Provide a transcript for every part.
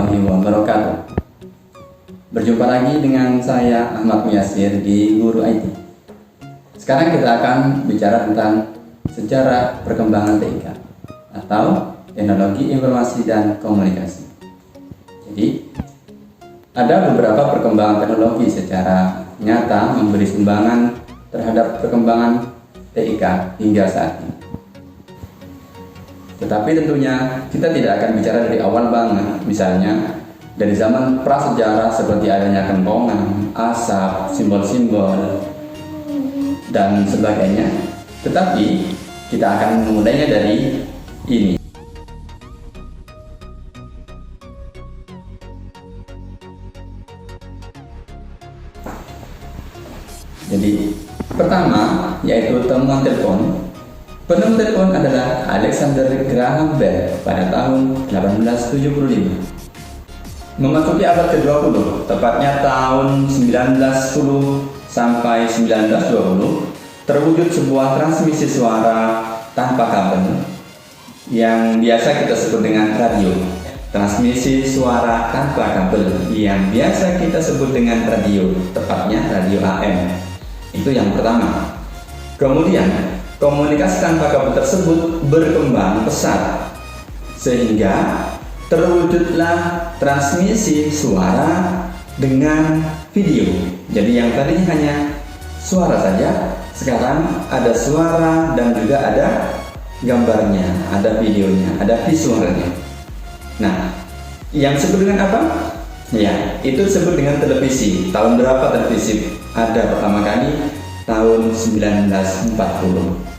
warahmatullahi wabarakatuh. Berjumpa lagi dengan saya Ahmad Muyasir di Guru IT. Sekarang kita akan bicara tentang sejarah perkembangan TIK atau Teknologi Informasi dan Komunikasi. Jadi, ada beberapa perkembangan teknologi secara nyata memberi sumbangan terhadap perkembangan TIK hingga saat ini. Tetapi tentunya kita tidak akan bicara dari awal banget, misalnya dari zaman prasejarah seperti adanya kentongan, asap, simbol-simbol, dan sebagainya. Tetapi kita akan memulainya dari ini. Jadi pertama yaitu temuan telepon. Penemu telepon adalah Alexander Graham Bell pada tahun 1875. Memasuki abad ke-20, tepatnya tahun 1910 sampai 1920, terwujud sebuah transmisi suara tanpa kabel yang biasa kita sebut dengan radio. Transmisi suara tanpa kabel yang biasa kita sebut dengan radio, tepatnya radio AM. Itu yang pertama. Kemudian komunikasi tanpa kabel tersebut berkembang pesat sehingga terwujudlah transmisi suara dengan video. Jadi yang tadinya hanya suara saja, sekarang ada suara dan juga ada gambarnya, ada videonya, ada visualnya. Nah, yang disebut dengan apa? Ya, itu disebut dengan televisi. Tahun berapa televisi ada pertama kali? Tahun 1940.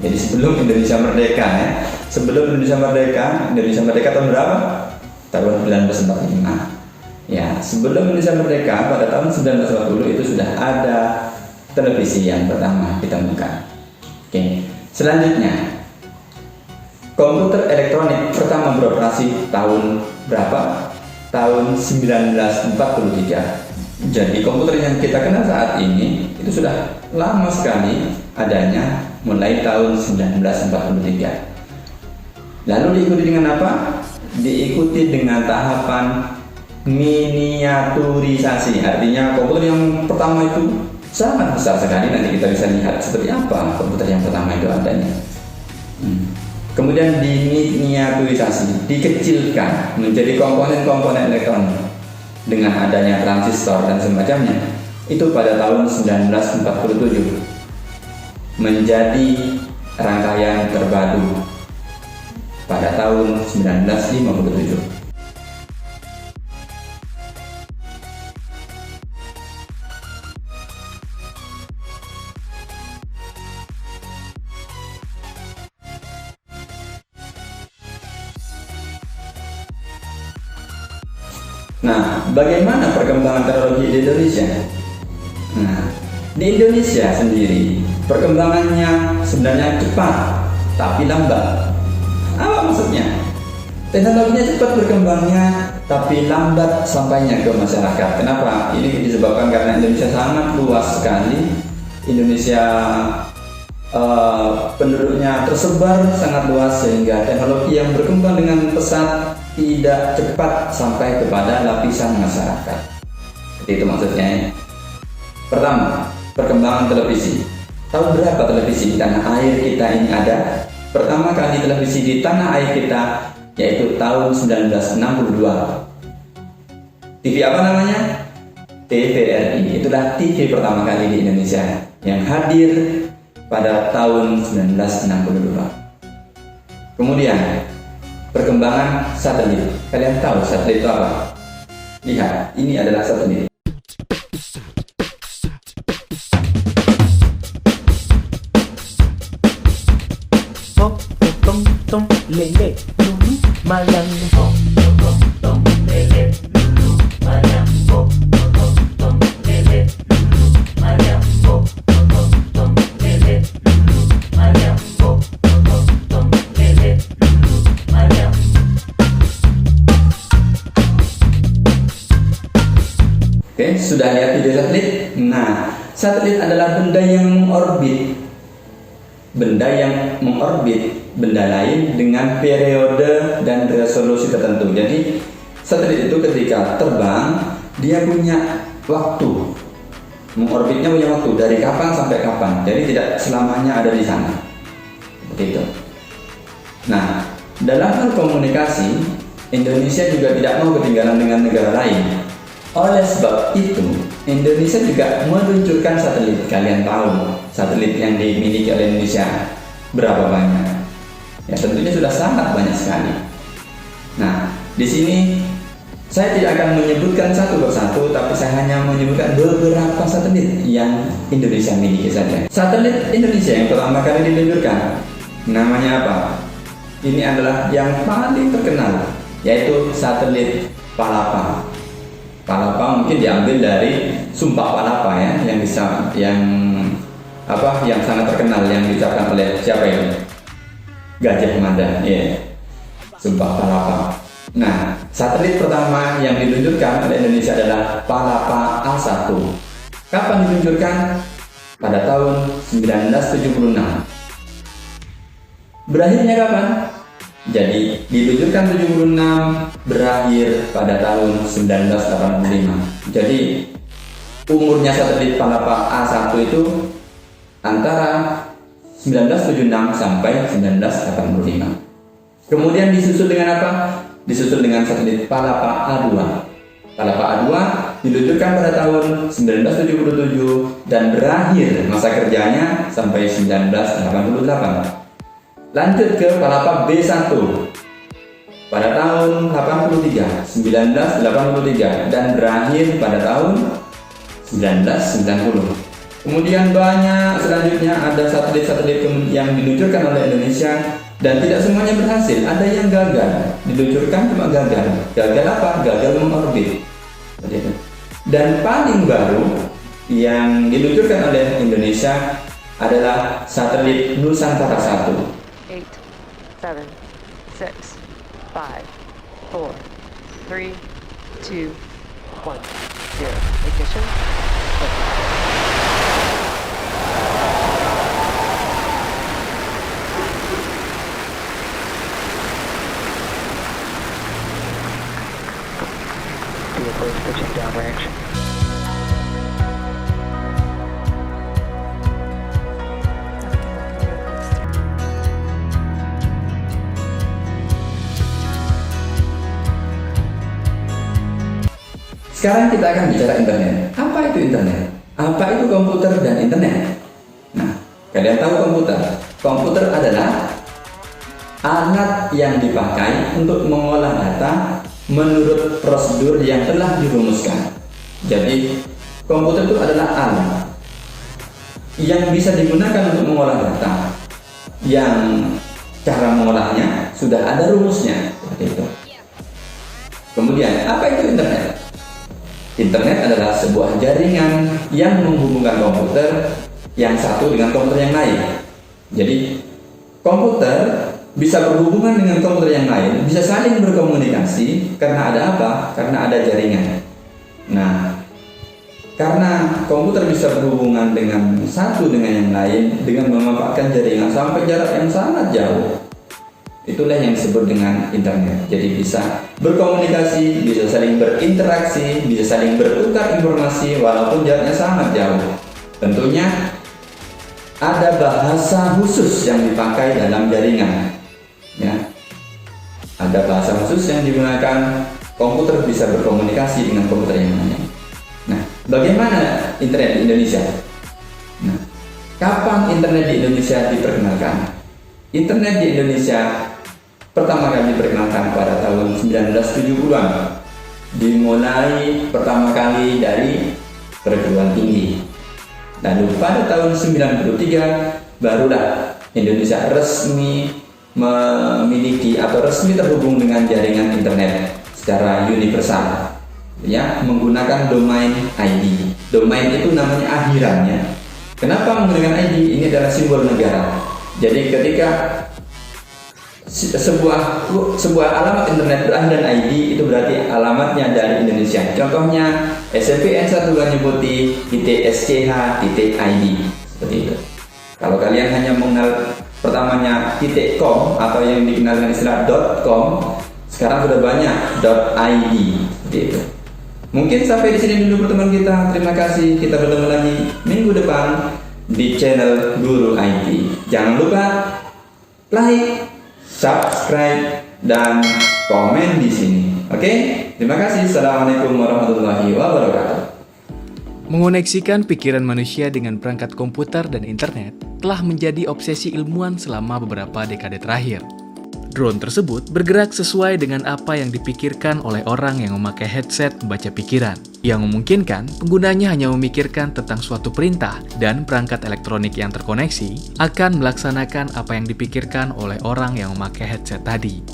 Jadi sebelum Indonesia merdeka ya. Sebelum Indonesia merdeka tahun berapa? Tahun 1945. Ya, sebelum Indonesia merdeka pada tahun 1940 itu sudah ada televisi yang pertama ditemukan. Oke. Selanjutnya, komputer elektronik pertama beroperasi tahun berapa? Tahun 1943. Jadi komputer yang kita kenal saat ini itu sudah lama sekali adanya, mulai tahun 1943. Lalu diikuti dengan apa? Diikuti dengan tahapan miniaturisasi. Artinya komputer yang pertama itu sangat besar sekali. Nanti kita bisa lihat seperti apa komputer yang pertama itu adanya. Kemudian diminiaturisasi, dikecilkan menjadi komponen-komponen elektronik dengan adanya transistor dan semacamnya. Itu pada tahun 1947 menjadi rangkaian terpadu pada tahun 1957. Nah, bagaimana perkembangan teknologi di Indonesia? Nah, di Indonesia sendiri perkembangannya sebenarnya cepat tapi lambat. Apa maksudnya? Teknologinya cepat berkembangnya tapi lambat sampainya ke masyarakat. Kenapa? Ini disebabkan karena Indonesia sangat luas sekali. Indonesia penduduknya tersebar sangat luas sehingga teknologi yang berkembang dengan pesat tidak cepat sampai kepada lapisan masyarakat. Itu maksudnya ya. Pertama, perkembangan televisi. Tahun berapa televisi di tanah air kita ini ada? Pertama kali televisi di tanah air kita yaitu tahun 1962. TV apa namanya? TVRI. Itulah TV pertama kali di Indonesia yang hadir pada tahun 1962. Kemudian perkembangan satelit. Kalian tahu satelit itu apa? Lihat, ini adalah satelit. Hop, tom, tom, lele, lulu, malam. Hop, tom, tom, lele, lulu, malam. Hop, tom, tom, lele, lulu, malam. Hop, tom, tom, lele, lulu, malam. Hop, tom, tom, lele, lulu, malam. Oke, sudah lihat video satelit? Nah, satelit adalah benda yang mengorbit. Benda yang mengorbit benda lain dengan periode dan resolusi tertentu. Jadi satelit itu ketika terbang dia punya waktu, mengorbitnya punya waktu dari kapan sampai kapan. Jadi tidak selamanya ada di sana. Seperti itu. Nah, dalam hal komunikasi, Indonesia juga tidak mau ketinggalan dengan negara lain. Oleh sebab itu, Indonesia juga meluncurkan satelit. Kalian tahu satelit yang dimiliki oleh Indonesia berapa banyak? Ya, tentunya sudah sangat banyak sekali. Nah, di sini saya tidak akan menyebutkan satu persatu, tapi saya hanya menyebutkan beberapa satelit yang Indonesia miliki saja. Satelit Indonesia yang pertama kali diluncurkan, namanya apa? Ini adalah yang paling terkenal, yaitu satelit Palapa. Palapa mungkin diambil dari Sumpah Palapa ya, yang sangat terkenal yang diucapkan oleh siapa ini? Gajah Mada, ya. Sumpah Palapa. Nah, satelit pertama yang diluncurkan oleh Indonesia adalah Palapa A1. Kapan diluncurkan? Pada tahun 1976. Berakhirnya kapan? Jadi diluncurkan 76, berakhir pada tahun 1985. Jadi umurnya satelit Palapa A1 itu antara 1976 sampai 1985. Kemudian disusul dengan apa? Disusul dengan satelit Palapa A2. Palapa A2 diluncurkan pada tahun 1977 dan berakhir masa kerjanya sampai 1988. Lanjut ke Palapa B1 pada tahun 1983 dan berakhir pada tahun 1990. Kemudian banyak selanjutnya ada satelit-satelit yang diluncurkan oleh Indonesia dan tidak semuanya berhasil. Ada yang gagal, diluncurkan cuma gagal. Gagal apa? Gagal mengorbit. Dan paling baru yang diluncurkan oleh Indonesia adalah satelit Nusantara 1. 8, 7, 6, 5, 4, 3, 2, 1, 0. Ignition. Vehicle is pitching downrange. Sekarang kita akan bicara internet. Apa itu internet? Apa itu komputer dan internet? Nah, kalian tahu komputer? Komputer adalah alat yang dipakai untuk mengolah data menurut prosedur yang telah dirumuskan. Jadi, komputer itu adalah alat yang bisa digunakan untuk mengolah data, yang cara mengolahnya sudah ada rumusnya, seperti itu. Kemudian, apa itu internet? Internet adalah sebuah jaringan yang menghubungkan komputer yang satu dengan komputer yang lain. Jadi, komputer bisa berhubungan dengan komputer yang lain, bisa saling berkomunikasi karena ada apa? Karena ada jaringan. Nah, karena komputer bisa berhubungan dengan satu dengan yang lain dengan memanfaatkan jaringan sampai jarak yang sangat jauh. Itulah yang disebut dengan internet. Jadi bisa berkomunikasi, bisa saling berinteraksi, bisa saling bertukar informasi walaupun jaraknya sangat jauh. Tentunya ada bahasa khusus yang dipakai dalam jaringan. Ya. Ada bahasa khusus yang digunakan komputer bisa berkomunikasi dengan komputer yang lain. Nah, bagaimana internet di Indonesia? Nah, kapan internet di Indonesia diperkenalkan? Internet di Indonesia pertama kali diperkenalkan pada tahun 1970-an. Dimulai pertama kali dari perguruan tinggi. Lalu pada tahun 93 barulah Indonesia resmi memiliki atau resmi terhubung dengan jaringan internet secara universal, ya, menggunakan domain ID. Domain itu namanya akhirannya. Kenapa menggunakan ID? Ini adalah simbol negara. Jadi ketika sebuah alamat internet berakhiran ID itu berarti alamatnya dari Indonesia. Contohnya SMPN1 menyebuti .sch.id seperti itu. Kalau kalian hanya mengenal pertamanya .com atau yang dikenal dengan istilah .com, Sekarang sudah banyak .id seperti itu. Mungkin sampai di sini dulu pertemuan kita. Terima kasih. Kita bertemu lagi minggu depan di channel Guru IT. Jangan lupa like, subscribe, dan komen di sini. Oke? Terima kasih. Assalamualaikum warahmatullahi wabarakatuh. Mengoneksikan pikiran manusia dengan perangkat komputer dan internet telah menjadi obsesi ilmuwan selama beberapa dekade terakhir. Drone tersebut bergerak sesuai dengan apa yang dipikirkan oleh orang yang memakai headset membaca pikiran, yang memungkinkan penggunanya hanya memikirkan tentang suatu perintah dan perangkat elektronik yang terkoneksi akan melaksanakan apa yang dipikirkan oleh orang yang memakai headset tadi.